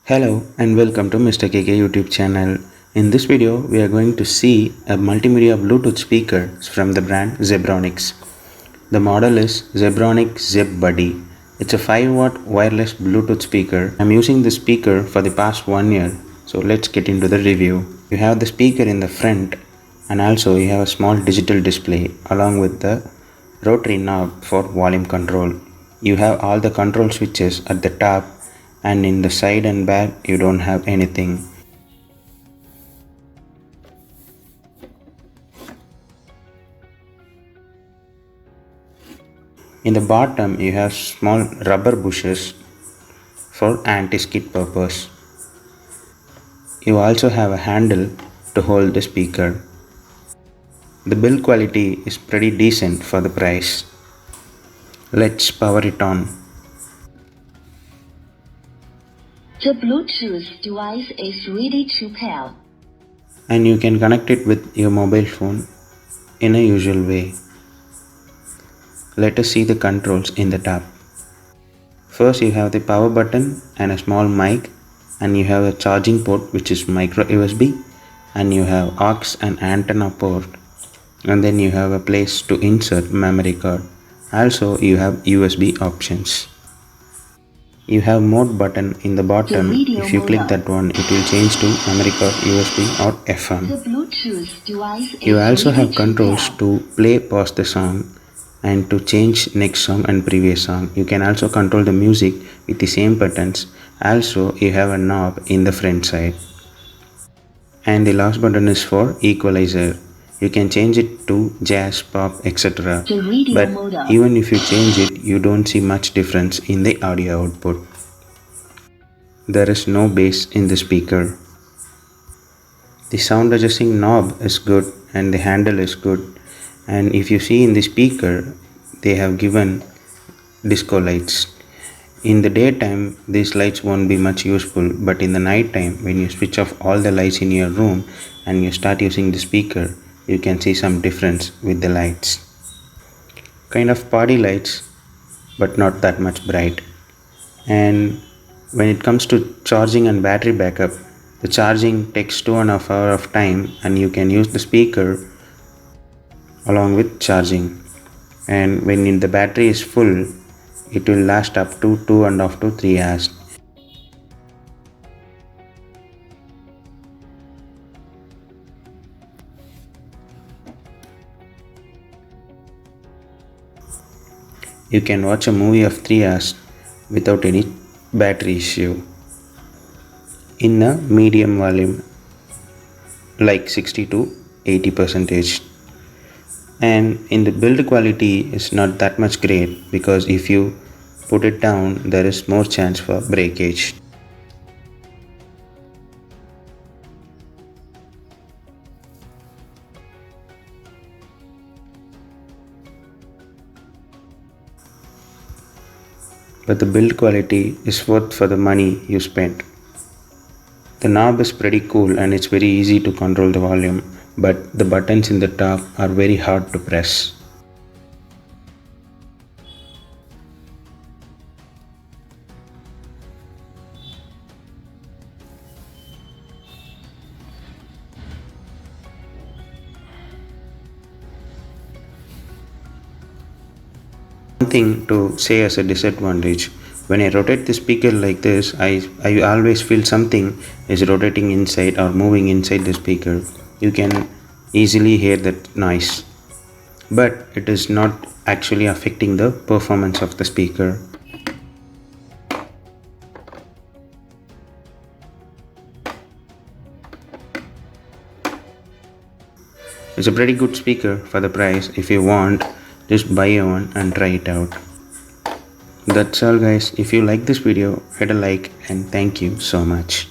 Hello and welcome to Mr. KK YouTube channel. In this video, we are going to see a multimedia Bluetooth speaker from the brand Zebronics. The model is Zebronic Zeb Buddy. It's a 5-watt wireless Bluetooth speaker. I'm using this speaker for the past 1 year. So let's get into the review. You have the speaker in the front and also you have a small digital display along with the rotary knob for volume control. You have all the control switches at the top, and in the side and back you don't have anything. In the bottom you have small rubber bushes for anti-skid purpose. You also have a handle to hold the speaker. The build quality is pretty decent for the price. Let's power it on. The Bluetooth device is ready to pair. And you can connect it with your mobile phone in a usual way. Let us see the controls in the top. First you have the power button and a small mic, and you have a charging port which is micro USB, and you have aux and antenna port, and then you have a place to insert memory card. Also you have USB options. You have mode button in the bottom. If you click that one, it will change to memory card, USB or FM. The Bluetooth device You is also ready have controls pair. to play, pause the song, and to change next song and previous song. You can also control the music with the same buttons. Also you have a knob in the front side. And the last button is for equalizer. You can change it to jazz, pop, etc. The radio But mode. even if you change it, you don't see much difference in the audio output. There is no bass in the speaker. The sound adjusting knob is good and the handle is good. And if you see in the speaker, they have given disco lights. In the daytime, these lights won't be much useful, but in the night time, when you switch off all the lights in your room and you start using the speaker, you can see some difference with the lights. Kind of party lights, but not that much bright. And when it comes to charging and battery backup, the charging takes 2.5 hours of time, and you can use the speaker along with charging. And when the battery is full, it will last up to 2.5 to 3 hours. You can watch a movie of 3 hours without any battery issue in a medium volume like 60 to 80%. And in the build quality is not that much great, because if you put it down there is more chance for breakage. But the build quality is worth for the money you spent. The knob is pretty cool and it's very easy to control the volume, but the buttons in the top are very hard to press. One thing to say as a disadvantage: when I rotate the speaker like this, I always feel something is rotating inside or moving inside the speaker. You can easily hear that noise, but it is not actually affecting the performance of the speaker. It's a pretty good speaker for the price. If you want, just buy one and try it out. That's all guys. If you like this video, hit a like and thank you so much.